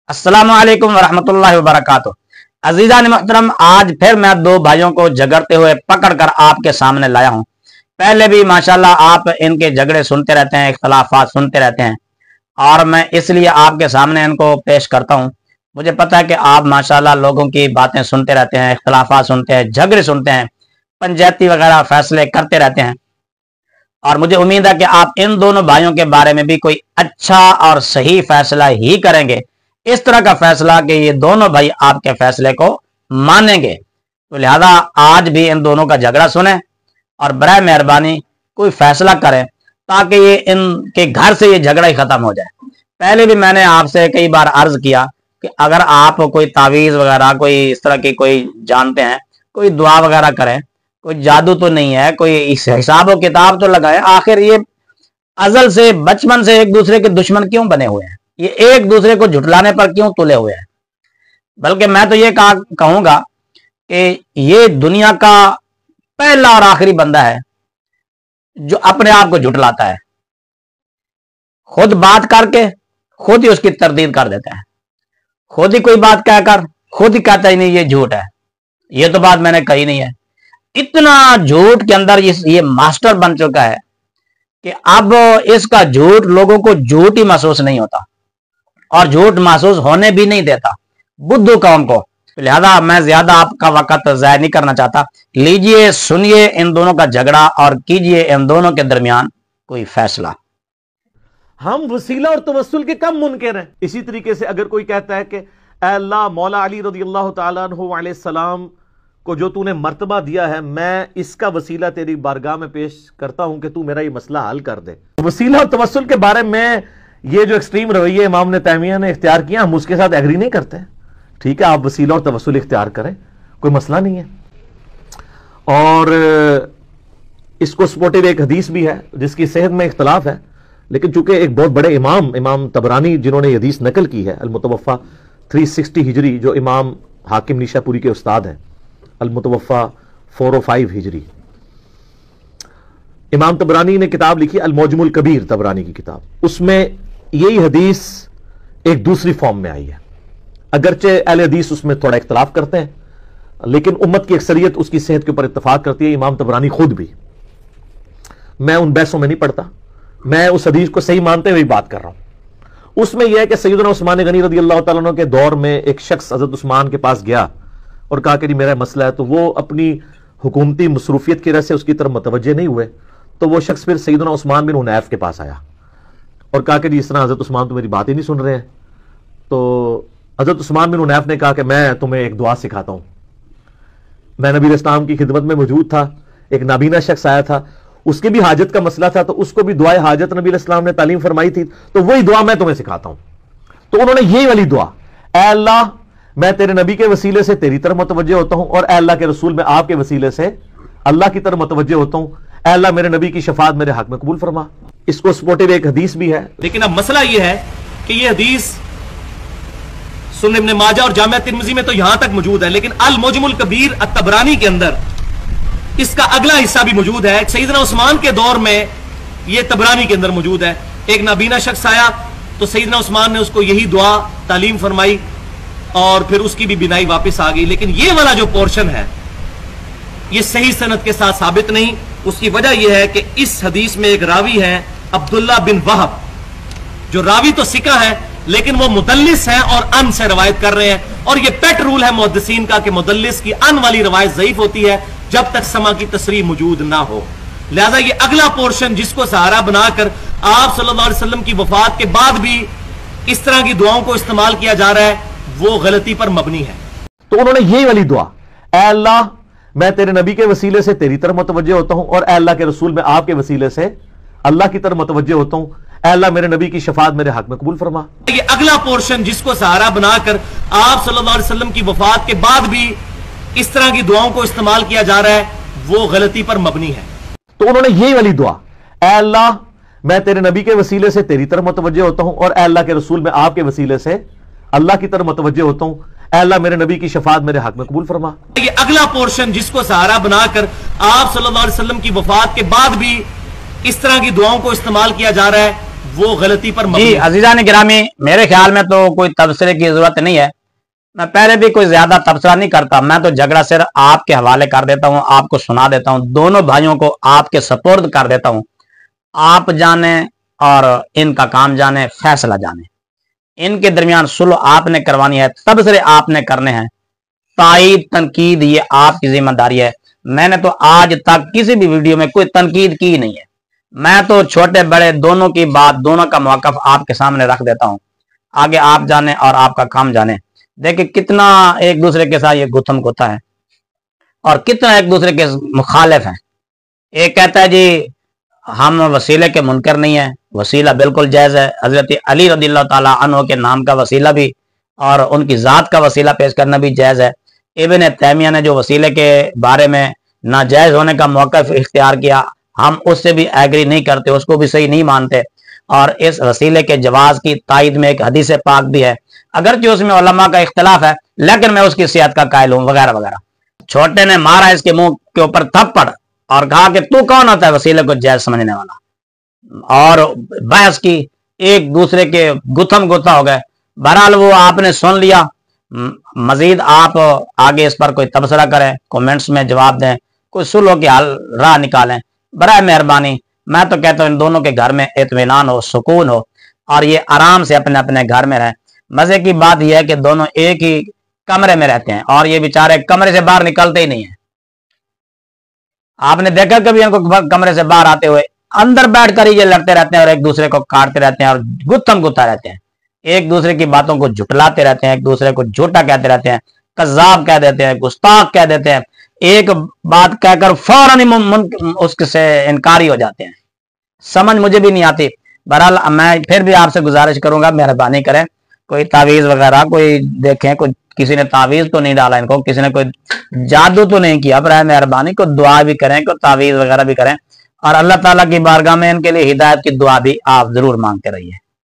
अस्सलाम वालेकुम वरहमतुल्लाहि वबरकातुह। अजीज़ान मोहतरम, आज फिर मैं दो भाइयों को झगड़ते हुए पकड़कर आपके सामने लाया हूं। पहले भी माशाल्लाह आप इनके झगड़े सुनते रहते हैं, इख्तलाफात सुनते रहते हैं, और मैं इसलिए आपके सामने इनको पेश करता हूं। मुझे पता है कि आप माशाल्लाह लोगों की बातें सुनते रहते हैं, इख्तलाफात सुनते हैं, झगड़े सुनते हैं, पंचायती वगैरह फैसले करते रहते हैं, और मुझे उम्मीद है कि आप इन दोनों भाइयों के बारे में भी कोई अच्छा और सही फैसला ही करेंगे। इस तरह का फैसला कि ये दोनों भाई आपके फैसले को मानेंगे। तो लिहाजा आज भी इन दोनों का झगड़ा सुने और बराए मेहरबानी कोई फैसला करें ताकि ये इनके घर से ये झगड़ा ही खत्म हो जाए। पहले भी मैंने आपसे कई बार अर्ज किया कि अगर आप कोई तावीज वगैरह कोई इस तरह की कोई जानते हैं, कोई दुआ वगैरह करें, कोई जादू तो नहीं है, कोई इस हिसाब और किताब तो लगाए। आखिर ये अजल से बचपन से एक दूसरे के दुश्मन क्यों बने हुए हैं? ये एक दूसरे को झुटलाने पर क्यों तुले हुए हैं? बल्कि मैं तो ये कहूंगा कि ये दुनिया का पहला और आखिरी बंदा है जो अपने आप को झुटलाता है। खुद बात करके खुद ही उसकी तरदीद कर देता है, खुद ही कोई बात कहकर खुद ही कहता ही नहीं ये झूठ है, ये तो बात मैंने कही नहीं है। इतना झूठ के अंदर ये मास्टर बन चुका है कि अब इसका झूठ लोगों को झूठ ही महसूस नहीं होता और झूठ महसूस होने भी नहीं देता बुद्धू कौम को। लिहाजा मैं ज्यादा आपका वक्त जाया नहीं करना चाहता। लीजिए, सुनिए इन दोनों का झगड़ा और कीजिए इन दोनों के दरमियान कोई फैसला। हम वसीला और तवस्सुल के कम मुनकिर हैं। इसी तरीके से अगर कोई कहता है कि अल्लाह मौला अली रज़ियल्लाहु ताला अन्हु अलैहि सलाम को जो तूने मर्तबा दिया है, मैं इसका वसीला तेरी बारगाह में पेश करता हूं कि तू मेरा ये मसला हल कर दे। वसीला और तवस्सुल के बारे में ये जो एक्सट्रीम रवैया इमाम ने तैमिया ने इख्तियार किया, हम उसके साथ एग्री नहीं करते। ठीक है, आप वसीला और तवस्सुल इख्तियार करें, कोई मसला नहीं है। और इसको सपोर्टिव एक हदीस भी है जिसकी सेहत में इख्तलाफ है, लेकिन चूंकि एक बहुत बड़े इमाम तबरानी जिन्होंने ये हदीस नकल की है, अल-मुतवफ़ा 360 हिजरी, जो इमाम हाकिम निशापुरी के उस्ताद हैं, अल-मुतवफ़ा 405 हिजरी, इमाम तबरानी ने किताब लिखी अल-मुअज्जमुल कबीर, तबरानी की किताब। उसमें यही हदीस एक दूसरी फॉर्म में आई है। अगरचे अहले हदीस उसमें थोड़ा इख्तलाफ करते हैं, लेकिन उम्मत की अक्सरियत उसकी सेहत के ऊपर इत्तफाक करती है, इमाम तबरानी खुद भी। मैं उन बहसों में नहीं पड़ता, मैं उस हदीस को सही मानते हुए बात कर रहा हूं। उसमें यह है कि सैयदना उस्मान गनी रज़ियल्लाहु ताला अन्हु के दौर में एक शख्स हज़रत उस्मान के पास गया और कहा कि मेरा मसला है, तो वो अपनी हुकूमती मसरूफियत की वजह से उसकी तरफ मुतवज्जे नहीं हुए। तो वो शख्स फिर सैयदना उस्मान बिन हुनैफ के पास आया और कहा कि इस तरह हज़रत उस्मान तो मेरी बात ही नहीं सुन रहे हैं। तो हज़रत उस्मान बिन हुनैफ ने कहा कि मैं तुम्हें एक दुआ सिखाता हूं। मैं नबी इस्लाम की खिदमत में मौजूद था, एक नाबीना शख्स आया था, उसकी भी हाजत का मसला था, तो उसको भी दुआए हाजत नबी इस्लाम ने तालीम फरमाई थी, तो वही दुआ मैं तुम्हें सिखाता हूं। तो उन्होंने यही वाली दुआ, ऐ अल्लाह मैं तेरे नबी के वसीले से तेरी तरफ मुतवज्जे होता हूं, और ऐ अल्लाह के रसूल में आपके वसीले से अल्लाह की तरफ मुतवज्जे होता हूं, ऐ अल्लाह मेरे नबी की शफाअत मेरे हक में कबूल फरमा। इसको सपोर्टिव एक हदीस भी है। लेकिन अब मसला यह है कि यह हदीस सुनन इब्न माजा और जामिया तिर्मिज़ी में तो यहां तक मौजूद है, लेकिन अल-मुअज्जमुल कबीर अत-तबरानी के अंदर इसका अगला हिस्सा भी मौजूद है। सैयदना उस्मान के दौर में यह तबरानी के अंदर मौजूद है। एक नाबीना शख्स आया तो सैयदना उस्मान ने उसको यही दुआ तालीम फरमाई और फिर उसकी भी बिनाई वापस आ गई। लेकिन यह वाला जो पोर्शन है यह सही सनद के साथ साबित नहीं। उसकी वजह यह है कि इस हदीस में एक रावी है अब्दुल्ला बिन वहब, जो रावी तो सिका है लेकिन वो मुदल्लिस है और अन से रवायत कर रहे हैं। और यह पेट रूल है मुहद्दिसीन का कि मुदल्लिस की अन वाली रवायत ज़ईफ होती है जब तक समा की तसरीह मौजूद ना हो। लिहाजा ये अगला पोर्शन जिसको सहारा बनाकर आप सल्लल्लाहु अलैहि वसल्लम की वफात के बाद भी इस तरह की दुआओं को इस्तेमाल किया जा रहा है, वो गलती पर मबनी है। तो उन्होंने यही वाली दुआ, ऐ अल्लाह मैं तेरे नबी के वसीले से तेरी तरफ मुतवज्जे होता हूं, और ऐ अल्लाह के रसूल में आपके वसीले से अल्लाह की तरफ मुतवज्जे होता हूं, ऐ अल्लाह मेरे नबी की शफाअत मेरे हक में कबूल फरमा। ये अगला पोर्शन जिसको सहारा बनाकर आप सल्लल्लाहु अलैहि वसल्लम की वफात के बाद भी इस तरह की दुआओं को इस्तेमाल किया जा रहा है, वो गलती पर मबनी है। तो उन्होंने यही वाली दुआ, ऐ अल्लाह मैं तेरे नबी के वसीले से तेरी तरफ मुतवज्जे होता हूं, और ऐ अल्लाह के रसूल में आपके वसीले से अल्लाह की तरफ मुतवज्जे होता हूं, ऐ अल्लाह मेरे नबी की शफाअत मेरे हक में कबूल फरमा। ये अगला पोर्शन जिसको सहारा बनाकर आप सल्लल्लाहु अलैहि वसल्लम की वफात के बाद भी इस तरह की दुआओं को इस्तेमाल किया जा रहा है, वो गलती पर जी मबनी है। अजीजान गिरामी, मेरे ख्याल में तो कोई तबसरे की जरूरत नहीं है। मैं पहले भी कोई ज्यादा तबसरा नहीं करता, मैं तो झगड़ा सिर्फ आपके हवाले कर देता हूं, आपको सुना देता हूं, दोनों भाइयों को आपके सपोर्ट कर देता हूं। आप जाने और इनका काम जाने, फैसला जाने। इनके दरमियान सुलह आपने करवानी है, तबसरे आपने करने हैं, तायीद तनकीद ये आपकी जिम्मेदारी है। मैंने तो आज तक किसी भी वीडियो में कोई तनकीद की नहीं है। मैं तो छोटे बड़े दोनों की बात, दोनों का मौक़िफ़ आपके सामने रख देता हूं। आगे आप जाने और आपका काम जाने। देखिए कितना एक दूसरे के साथ ये गुथम गुथा है और कितना एक दूसरे के मुखालिफ हैं। एक कहता है जी हम वसीले के मुनकर नहीं है, वसीला बिल्कुल जायज़ है। हजरत अली रज़ियल्लाहु ताला अन्हु के नाम का वसीला भी और उनकी ज़ात का वसीला पेश करना भी जायज़ है। इब्न तैमिया ने जो वसीले के बारे में नाजायज़ होने का मौक़िफ़ इख्तियार किया, हम उससे भी एग्री नहीं करते, उसको भी सही नहीं मानते। और इस वसीले के जवाज़ की तायद में एक हदीस पाक भी है, अगरचे उसमें उलमा का इख्तिलाफ है, लेकिन मैं उसकी सेहत का कायल हूँ, वगैरह वगैरह। छोटे ने मारा इसके मुंह के ऊपर थप्पड़ और कहा कि तू कौन होता है वसीले को जायज़ समझने वाला, और बहस की, एक दूसरे के गुथम गुथा हो गए। बहरहाल वो आपने सुन लिया। मजीद आप आगे इस पर कोई तबसरा करें, कमेंट्स में जवाब दें, कोई सुलह की हाल राह निकालें, बराए मेहरबानी। मैं तो कहता हूँ इन दोनों के घर में इत्मीनान हो, सुकून हो और ये आराम से अपने अपने घर में रहें। मजे की बात यह है कि दोनों एक ही कमरे में रहते हैं और ये बेचारे कमरे से बाहर निकलते ही नहीं है। आपने देखा कभी इनको कमरे से बाहर आते हुए? अंदर बैठकर ही ये लड़ते रहते हैं और एक दूसरे को काटते रहते हैं और गुत्थम गुत्था रहते हैं, एक दूसरे की बातों को झुटलाते रहते हैं, एक दूसरे को झूठा कहते रहते हैं, कज़्ज़ाब कह देते हैं, गुस्ताख कह देते हैं, एक बात कहकर फौरन ही उससे इनकारी हो जाते हैं। समझ मुझे भी नहीं आती। बहरहाल मैं फिर भी आपसे गुजारिश करूंगा, मेहरबानी करें, कोई तावीज वगैरह कोई देखें, कोई किसी ने तावीज तो नहीं डाला इनको, किसी ने कोई जादू तो नहीं किया, बराए मेहरबानी को दुआ भी करें, कोई तावीज वगैरह भी करें और अल्लाह ताला की बारगाह में इनके लिए हिदायत की दुआ भी आप जरूर मांगते रहिए।